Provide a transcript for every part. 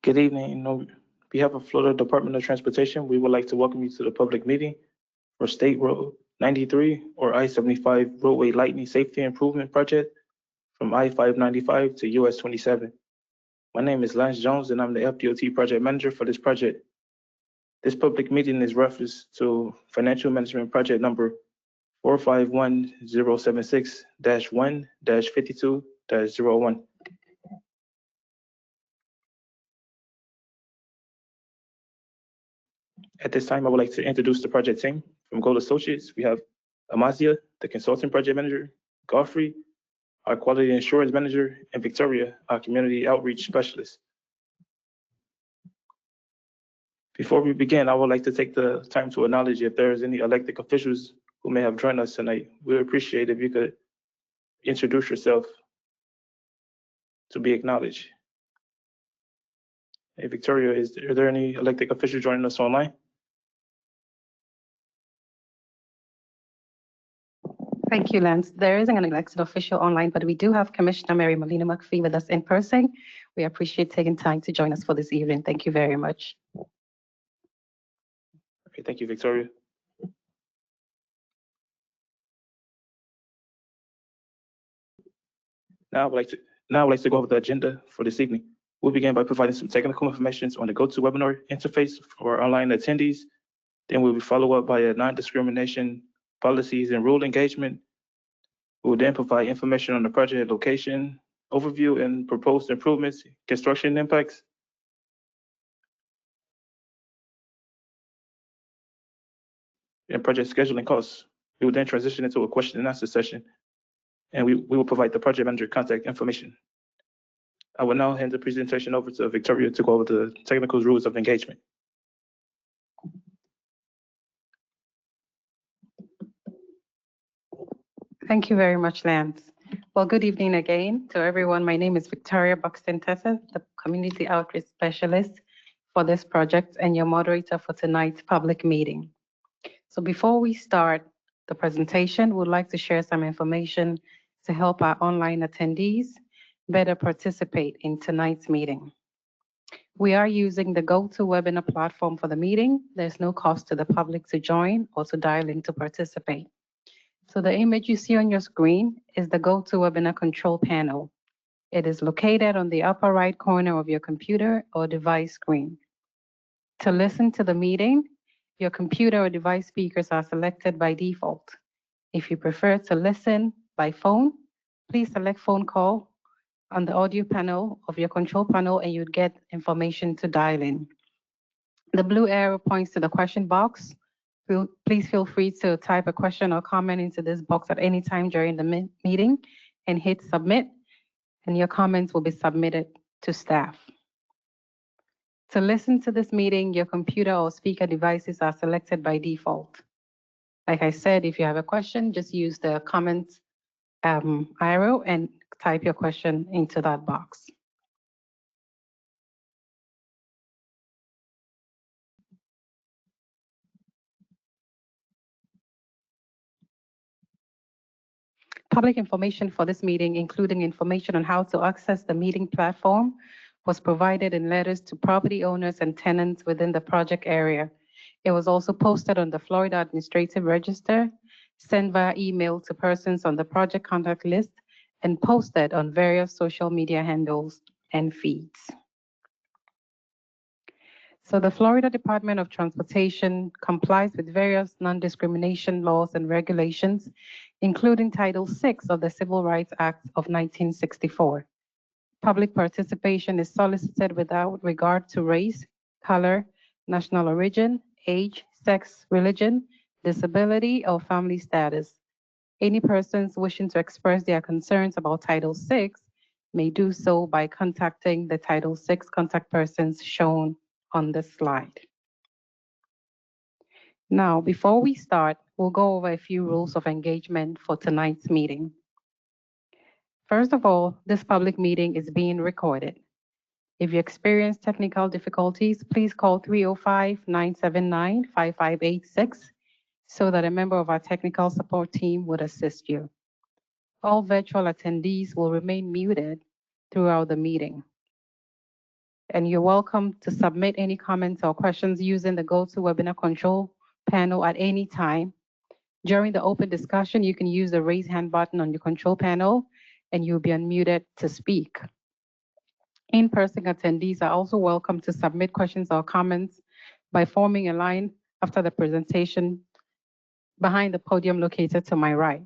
Good evening. On behalf of Florida Department of Transportation, we would like to welcome you to the public meeting for State Road 93 or I-75 roadway lightning safety improvement project from I-595 to US 27. My name is Lance Jones and I'm the FDOT project manager for this project. This public meeting is reference to financial management project number 451076-1-52-01. At this time, I would like to introduce the project team. From Gold Associates, we have Amazia, the consultant project manager, Godfrey, our quality assurance manager, and Victoria, our community outreach specialist. Before we begin, I would like to take the time to acknowledge if there is any elected officials who may have joined us tonight. We would appreciate if you could introduce yourself to be acknowledged. Hey, Victoria, are there any elected officials joining us online? Thank you, Lance. There isn't an elected official online, but we do have Commissioner Mary Molina McPhee with us in person. We appreciate taking time to join us for this evening. Thank you very much. Okay, thank you, Victoria. Now I would like to go over the agenda for this evening. We'll begin by providing some technical information on the GoToWebinar interface for our online attendees. Then we'll be followed up by a non-discrimination policies and rule engagement. We will then provide information on the project location, overview, and proposed improvements, construction impacts. And project scheduling costs. We will then transition into a question and answer session, and we will provide the project manager contact information. I will now hand the presentation over to Victoria to go over the technical rules of engagement. Thank you very much, Lance. Well, good evening again to everyone. My name is Victoria Buxton-Tessa, the Community Outreach Specialist for this project and your moderator for tonight's public meeting. So before we start the presentation, we'd like to share some information to help our online attendees better participate in tonight's meeting. We are using the GoToWebinar platform for the meeting. There's no cost to the public to join or to dial in to participate. So the image you see on your screen is the GoToWebinar control panel. It is located on the upper right corner of your computer or device screen. To listen to the meeting, your computer or device speakers are selected by default. If you prefer to listen by phone, please select phone call on the audio panel of your control panel and you'd get information to dial in. The blue arrow points to the question box. Please feel free to type a question or comment into this box at any time during the meeting and hit submit, and your comments will be submitted to staff. To listen to this meeting, your computer or speaker devices are selected by default. Like I said, if you have a question, just use the comments arrow and type your question into that box. Public information for this meeting, including information on how to access the meeting platform, was provided in letters to property owners and tenants within the project area. It was also posted on the Florida Administrative Register, sent via email to persons on the project contact list, and posted on various social media handles and feeds. So the Florida Department of Transportation complies with various non-discrimination laws and regulations, including Title VI of the Civil Rights Act of 1964. Public participation is solicited without regard to race, color, national origin, age, sex, religion, disability, or family status. Any persons wishing to express their concerns about Title VI may do so by contacting the Title VI contact persons shown on this slide. Now, before we start, we'll go over a few rules of engagement for tonight's meeting. First of all, this public meeting is being recorded. If you experience technical difficulties, please call 305-979-5586 so that a member of our technical support team would assist you. All virtual attendees will remain muted throughout the meeting. And you're welcome to submit any comments or questions using the GoToWebinar control panel at any time. During the open discussion, you can use the raise hand button on your control panel and you'll be unmuted to speak. In-person attendees are also welcome to submit questions or comments by forming a line after the presentation behind the podium located to my right.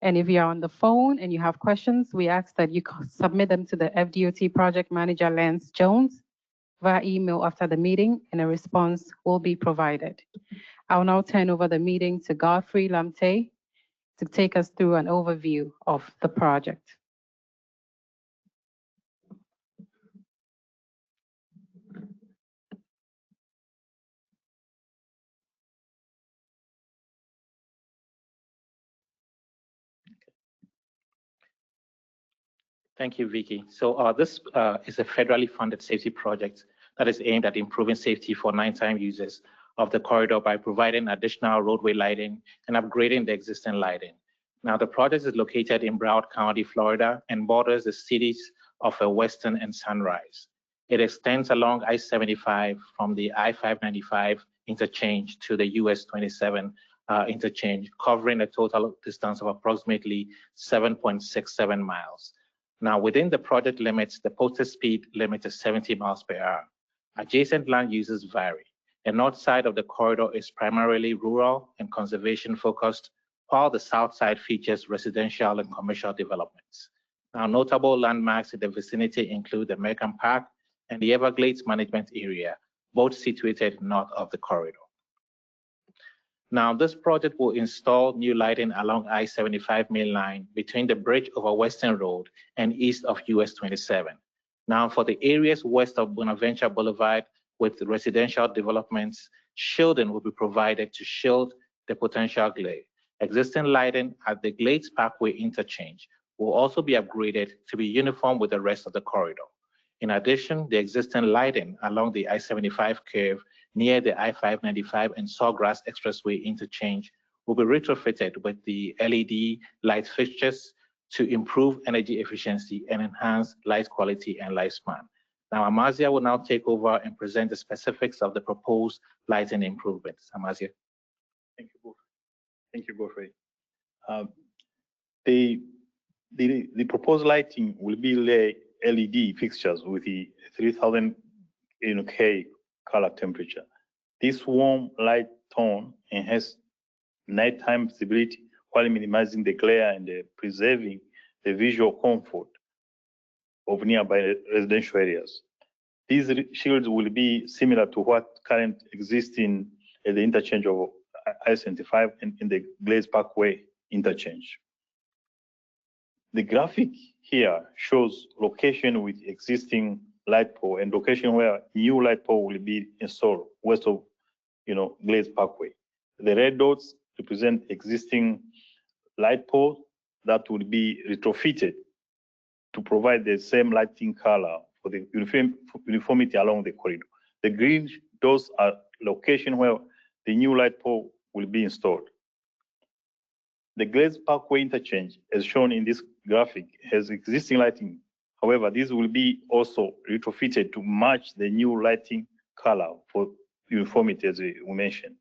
And if you're on the phone and you have questions, we ask that you submit them to the FDOT Project Manager, Lance Jones, via email after the meeting, and a response will be provided. I'll now turn over the meeting to Godfrey Lamte to take us through an overview of the project. Thank you, Vicky. So this is a federally funded safety project that is aimed at improving safety for nighttime users of the corridor by providing additional roadway lighting and upgrading the existing lighting. Now, the project is located in Broward County, Florida, and borders the cities of Weston and Sunrise. It extends along I-75 from the I-595 interchange to the US 27 interchange, covering a total distance of approximately 7.67 miles. Now, within the project limits, the posted speed limit is 70 miles per hour. Adjacent land uses vary. The north side of the corridor is primarily rural and conservation focused, while the south side features residential and commercial developments. Now, notable landmarks in the vicinity include the American Park and the Everglades Management Area, both situated north of the corridor. Now, this project will install new lighting along I-75 main line between the bridge over Western Road and east of US 27. Now, for the areas west of Bonaventure Boulevard with residential developments, shielding will be provided to shield the potential glare. Existing lighting at the Glades Parkway interchange will also be upgraded to be uniform with the rest of the corridor. In addition, the existing lighting along the I-75 curve near the I-595 and Sawgrass Expressway Interchange will be retrofitted with the LED light fixtures to improve energy efficiency and enhance light quality and lifespan. Now, Amazia will now take over and present the specifics of the proposed lighting improvements. Amazia. Thank you, both. Thank you, Godfrey. The proposed lighting will be LED fixtures with the 3000 K color temperature. This warm light tone enhances nighttime visibility while minimizing the glare and preserving the visual comfort of nearby residential areas. These shields will be similar to what currently exists in the interchange of I-75 and in the Glades Parkway interchange. The graphic here shows location with existing light pole and location where new light pole will be installed west of, Glades Parkway. The red dots represent existing light poles that will be retrofitted to provide the same lighting color for the uniformity along the corridor. The green dots are location where the new light pole will be installed. The Glades Parkway interchange, as shown in this graphic, has existing lighting. However, these will be also retrofitted to match the new lighting color for uniformity, as we mentioned.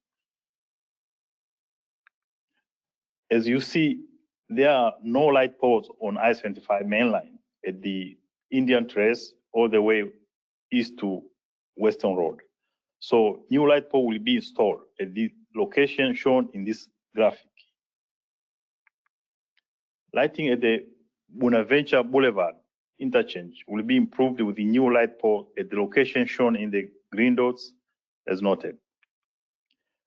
As you see, there are no light poles on I-75 mainline at the Indian Trace all the way east to Western Road. So new light pole will be installed at the location shown in this graphic. Lighting at the Bonaventure Boulevard interchange will be improved with the new light pole at the location shown in the green dots as noted.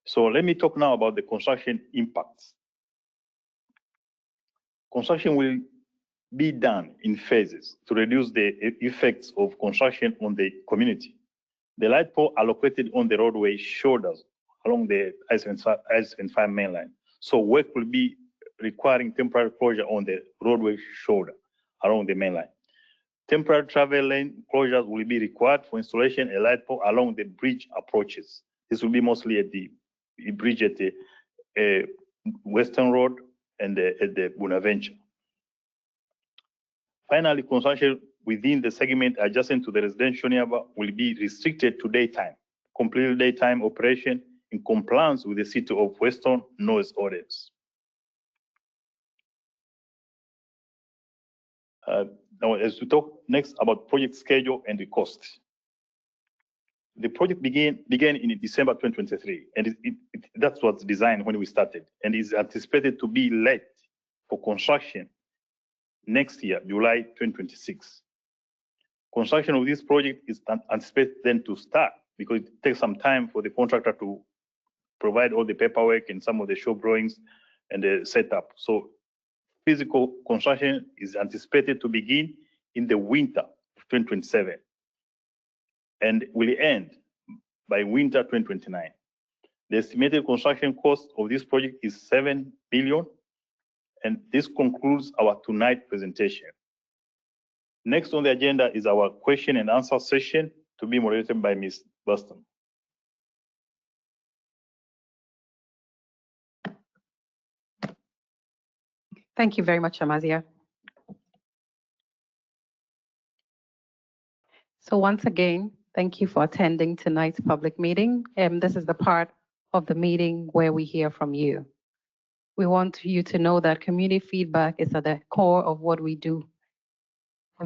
So let me talk now about the construction impacts. Construction will be done in phases to reduce the effects of construction on the community. The light pole are located on the roadway shoulders along the I-75 mainline. So work will be requiring temporary closure on the roadway shoulder along the mainline. Temporary travel lane closures will be required for installation of light pole along the bridge approaches. This will be mostly at the bridge at the Western Road and at the Bonaventure. Finally, construction within the segment adjacent to the residential nearby will be restricted to daytime, completely daytime operation in compliance with the City of Weston noise ordinance. Now, as we talk next about project schedule and the cost. The project began in December 2023, and that's what's designed when we started, and is anticipated to be let for construction next year, July 2026. Construction of this project is anticipated then to start because it takes some time for the contractor to provide all the paperwork and some of the show drawings and the setup. So physical construction is anticipated to begin in the winter of 2027 and will end by winter 2029. The estimated construction cost of this project is $7 billion, and this concludes our tonight presentation. Next on the agenda is our question and answer session to be moderated by Ms. Boston. Thank you very much, Amazia. So once again, thank you for attending tonight's public meeting. This is the part of the meeting where we hear from you. We want you to know that community feedback is at the core of what we do.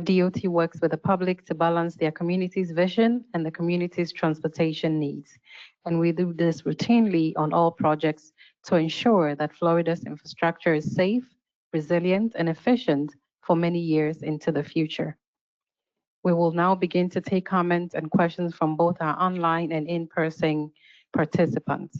DOT works with the public to balance their community's vision and the community's transportation needs. And we do this routinely on all projects to ensure that Florida's infrastructure is safe, resilient, and efficient for many years into the future. We will now begin to take comments and questions from both our online and in-person participants.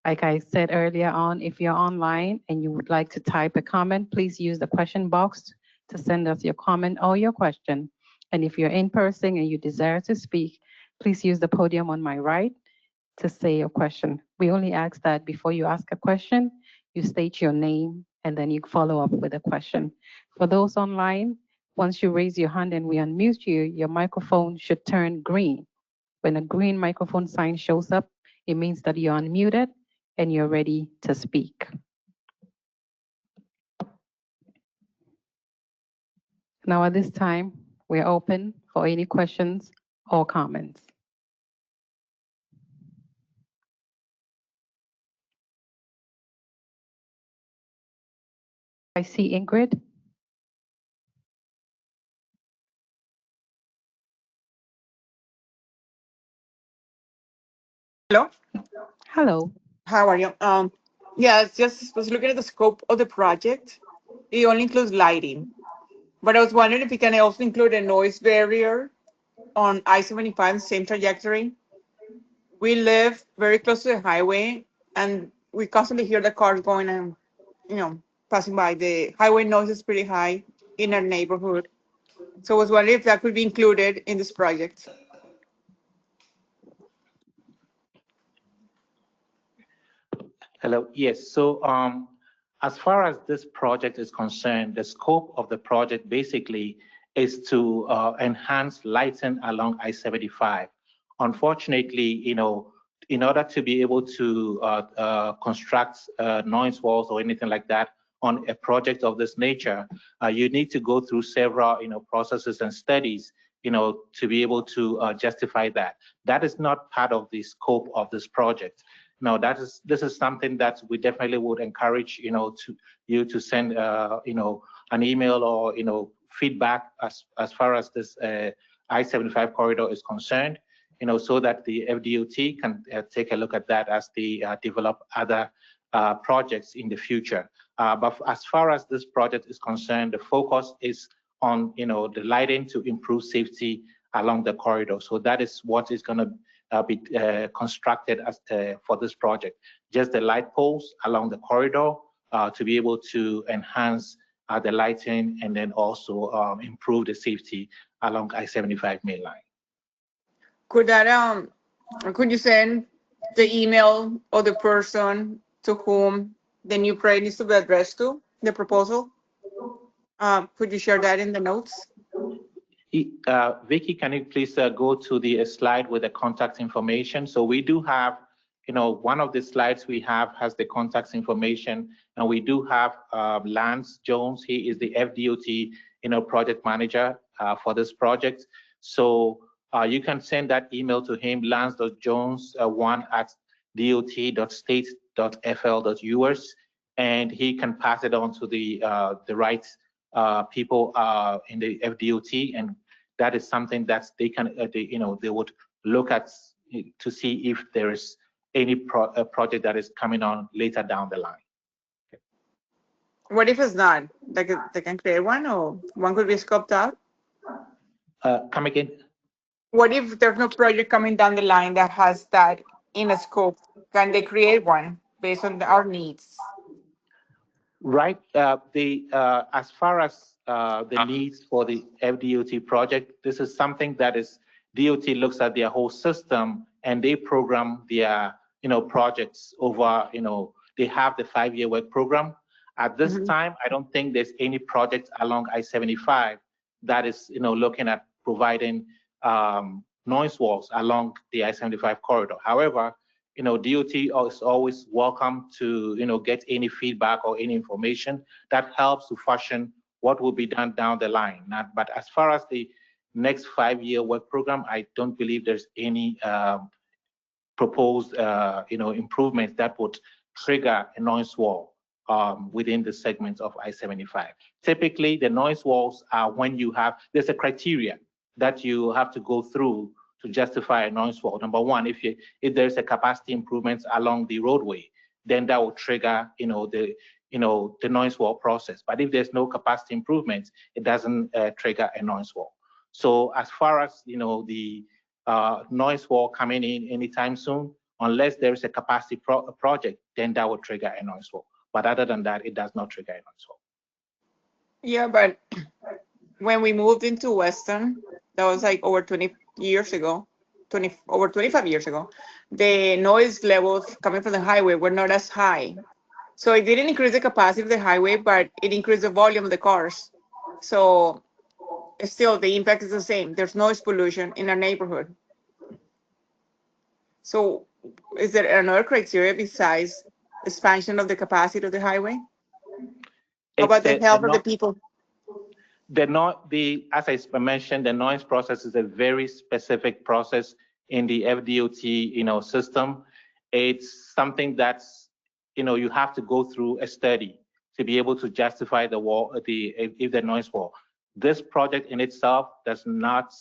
Like I said earlier on, if you're online and you would like to type a comment, please use the question box to send us your comment or your question. And if you're in person and you desire to speak, please use the podium on my right to say your question. We only ask that before you ask a question, you state your name and then you follow up with a question. For those online, once you raise your hand and we unmute you, your microphone should turn green. When a green microphone sign shows up, it means that you're unmuted and you're ready to speak. Now at this time, we're open for any questions or comments. I see Ingrid. Hello. Hello. How are you? Yeah, just was looking at the scope of the project. It only includes lighting, but I was wondering if it can also include a noise barrier on I-75, same trajectory. We live very close to the highway, and we constantly hear the cars going and, passing by. The highway noise is pretty high in our neighborhood. So I was wondering if that could be included in this project. Hello. Yes. So as far as this project is concerned, the scope of the project basically is to enhance lighting along I-75. Unfortunately, in order to be able to construct noise walls or anything like that on a project of this nature, you need to go through several processes and studies to be able to justify that. That is not part of the scope of this project. No, this is something that we definitely would encourage to send an email or feedback as far as this I-75 corridor is concerned, so that the FDOT can take a look at that as they develop other projects in the future. But as far as this project is concerned, the focus is on the lighting to improve safety along the corridor. So that is what is going to be constructed as for this project. Just the light poles along the corridor to be able to enhance the lighting and then also improve the safety along I-75 main line. Could that could you send the email of the person to whom the new project needs to be addressed to, the proposal? Could you share that in the notes? Vicky, can you please go to the slide with the contact information? So we do have, one of the slides we have has the contact information, and we do have Lance Jones. He is the FDOT, project manager for this project. So you can send that email to him, lance.jones1@dot.state.fl.us, and he can pass it on to the right people in the FDOT, and that is something that they can, they would look at to see if there is any project that is coming on later down the line. What if it's not? Like they can create one, or one could be scoped out? Come again? What if there's no project coming down the line that has that in a scope? Can they create one based on our needs? Right. As far as the needs for the FDOT project, this is something that is DOT looks at their whole system and they program their projects over. They have the 5-year work program. At this time, I don't think there's any project along I-75 that is looking at providing noise walls along the I-75 corridor. However, DOT is always welcome to, get any feedback or any information that helps to fashion what will be done down the line. But as far as the next 5-year work program, I don't believe there's any proposed, improvements that would trigger a noise wall within the segments of I-75. Typically, the noise walls are when there's a criteria that you have to go through to justify a noise wall. Number one, if there's a capacity improvements along the roadway, then that will trigger, the noise wall process. But if there's no capacity improvements, it doesn't trigger a noise wall. So as far as, the noise wall coming in anytime soon, unless there is a capacity project, then that will trigger a noise wall. But other than that, it does not trigger a noise wall. Yeah, but when we moved into Western, that was like over 20 years ago, over 25 years ago, the noise levels coming from the highway were not as high. So it didn't increase the capacity of the highway, but it increased the volume of the cars. So still the impact is the same. There's noise pollution in our neighborhood. So is there another criteria besides expansion of the capacity of the highway? How about the health of the people? As I mentioned, the noise process is a very specific process in the FDOT, system. It's something that's, you have to go through a study to be able to justify the noise wall. This project in itself is not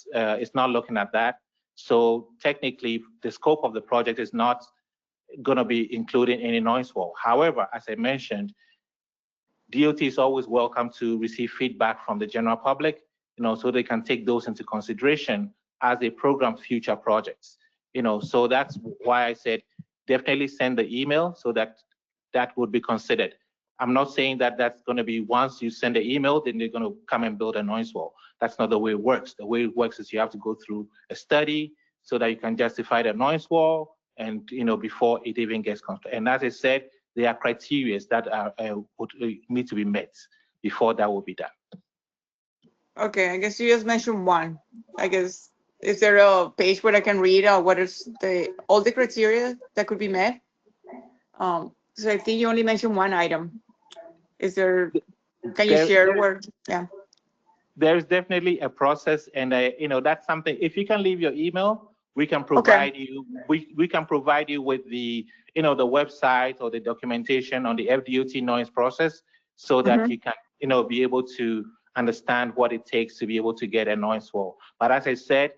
looking at that. So technically, the scope of the project is not going to be including any noise wall. However, as I mentioned, DOT is always welcome to receive feedback from the general public, so they can take those into consideration as they program future projects. So that's why I said definitely send the email so that would be considered. I'm not saying that that's going to be once you send the email, then they're going to come and build a noise wall. That's not the way it works. The way it works is you have to go through a study so that you can justify the noise wall and, before it even gets constructed. And as I said, there are criteria that would need to be met before that will be done. Okay, I guess you just mentioned one. I guess, is there a page where I can read what is all the criteria that could be met? So I think you only mentioned one item. Is there, can you share where? Yeah. There's definitely a process, and that's something. If you can leave your email, we can provide you. We can provide you with the the website or the documentation on the FDOT noise process, so that you can be able to understand what it takes to be able to get a noise wall. But as I said,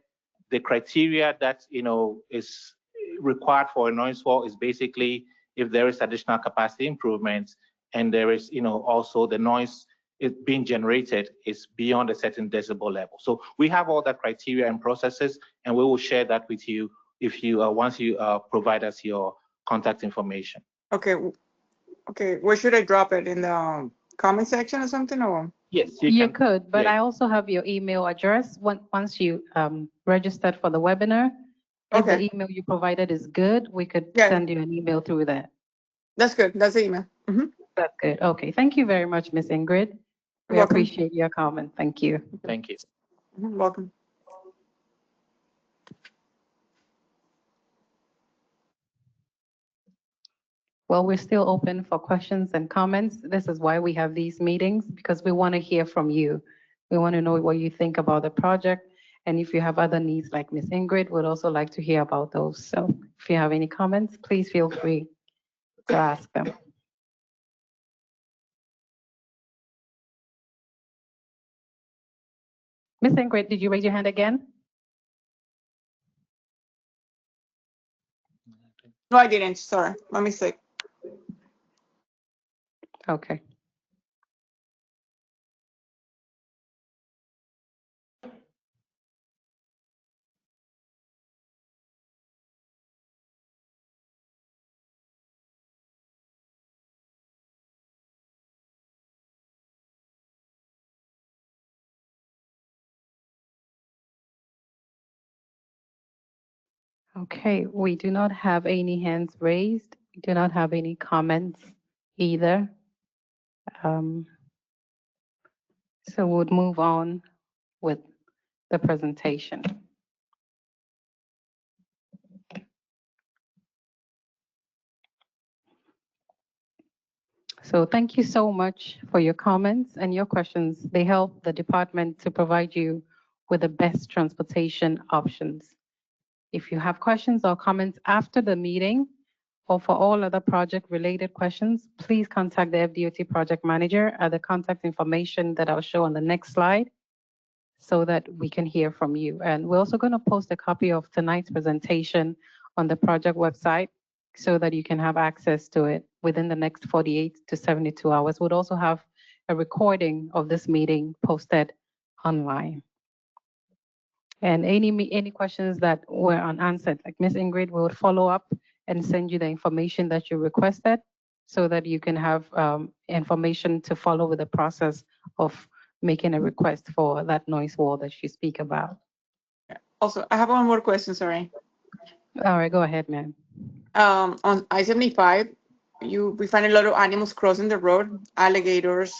the criteria that is required for a noise wall is basically if there is additional capacity improvements, and there is also the noise is being generated is beyond a certain decibel level. So we have all that criteria and processes, and we will share that with you if you once you provide us your contact information. Okay. Where should I drop it, in the comment section or something, or? Yes, You could, but yeah. I also have your email address. Once you registered for the webinar, if the email you provided is good, we could send you an email through that. That's good. That's the email. That's good. Okay. Thank you very much, Ms. Ingrid. We appreciate your comment. Thank you. Thank you. Welcome. Well, we're still open for questions and comments. This is why we have these meetings, because we want to hear from you. We want to know what you think about the project. And if you have other needs like Ms. Ingrid, would also like to hear about those. So if you have any comments, please feel free to ask them. Ms. Ingrid, did you raise your hand again? No, I didn't, sorry, my mistake. Okay. Okay, we do not have any hands raised. We do not have any comments either. So we'll move on with the presentation. So thank you so much for your comments and your questions. They help the department to provide you with the best transportation options. If you have questions or comments after the meeting, or for all other project-related questions, please contact the FDOT project manager at the contact information that I'll show on the next slide so that we can hear from you. And we're also going to post a copy of tonight's presentation on the project website so that you can have access to it within the next 48 to 72 hours. We'll also have a recording of this meeting posted online. And any questions that were unanswered, like Ms. Ingrid will follow up and send you the information that you requested so that you can have information to follow with the process of making a request for that noise wall that you speak about. Also, I have one more question, sorry. All right, go ahead, ma'am. On I-75, we find a lot of animals crossing the road, alligators,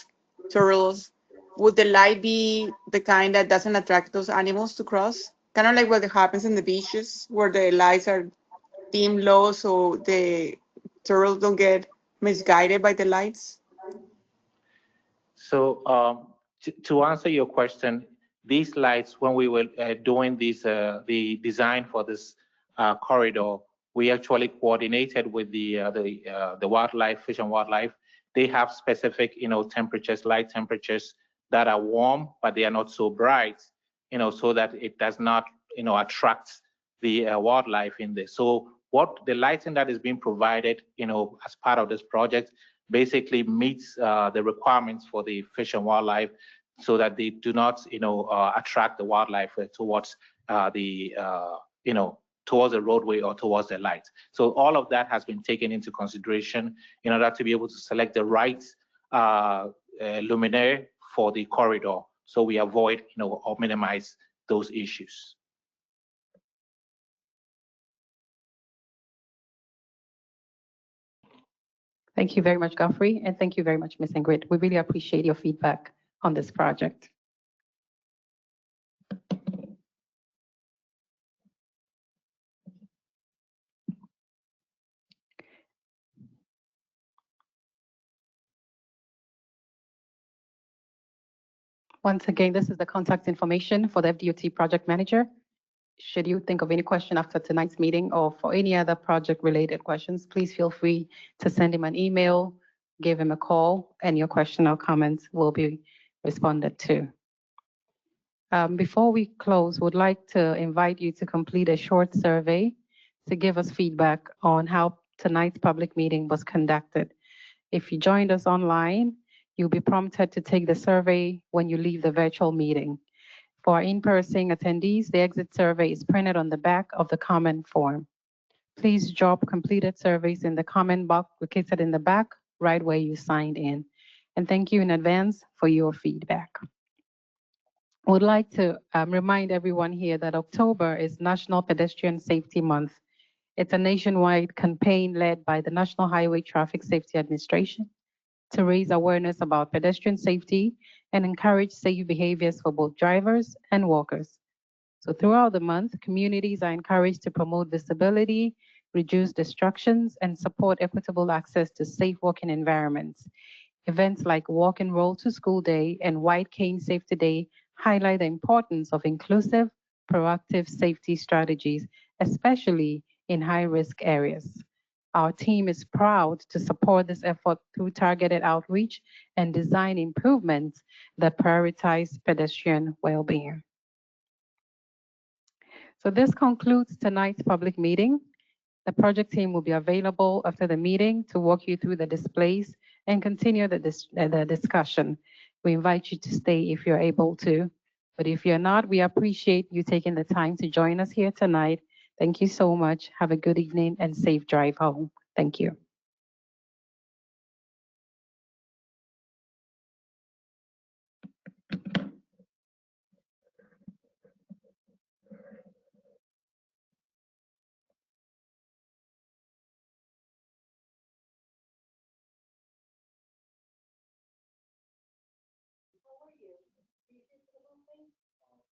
turtles. Would the light be the kind that doesn't attract those animals to cross? Kind of like what happens in the beaches where the lights are dim low so the turtles don't get misguided by the lights? So to answer your question, these lights, when we were doing this, the design for this corridor, we actually coordinated with the wildlife, fish and wildlife. They have specific, temperatures, light temperatures that are warm, but they are not so bright, so that it does not, attract the wildlife in there. So what the lighting that is being provided, as part of this project basically meets the requirements for the fish and wildlife so that they do not, attract the wildlife towards towards the roadway or towards the light. So all of that has been taken into consideration in order to be able to select the right luminaire for the corridor, so we avoid, or minimize those issues. Thank you very much, Godfrey, and thank you very much, Ms. Ingrid. We really appreciate your feedback on this project. Once again, this is the contact information for the FDOT project manager. Should you think of any question after tonight's meeting or for any other project-related questions, please feel free to send him an email, give him a call, and your question or comments will be responded to. Before we close, would like to invite you to complete a short survey to give us feedback on how tonight's public meeting was conducted. If you joined us online, you'll be prompted to take the survey when you leave the virtual meeting. For our in-person attendees, the exit survey is printed on the back of the comment form. Please drop completed surveys in the comment box located in the back, right where you signed in. And thank you in advance for your feedback. I would like to remind everyone here that October is National Pedestrian Safety Month. It's a nationwide campaign led by the National Highway Traffic Safety Administration to raise awareness about pedestrian safety and encourage safe behaviors for both drivers and walkers. So throughout the month, communities are encouraged to promote visibility, reduce distractions, and support equitable access to safe walking environments. Events like Walk and Roll to School Day and White Cane Safety Day highlight the importance of inclusive, proactive safety strategies, especially in high-risk areas. Our team is proud to support this effort through targeted outreach and design improvements that prioritize pedestrian well-being. So this concludes tonight's public meeting. The project team will be available after the meeting to walk you through the displays and continue the discussion. We invite you to stay if you're able to, but if you're not, we appreciate you taking the time to join us here tonight. Thank you so much. Have a good evening and safe drive home. Thank you.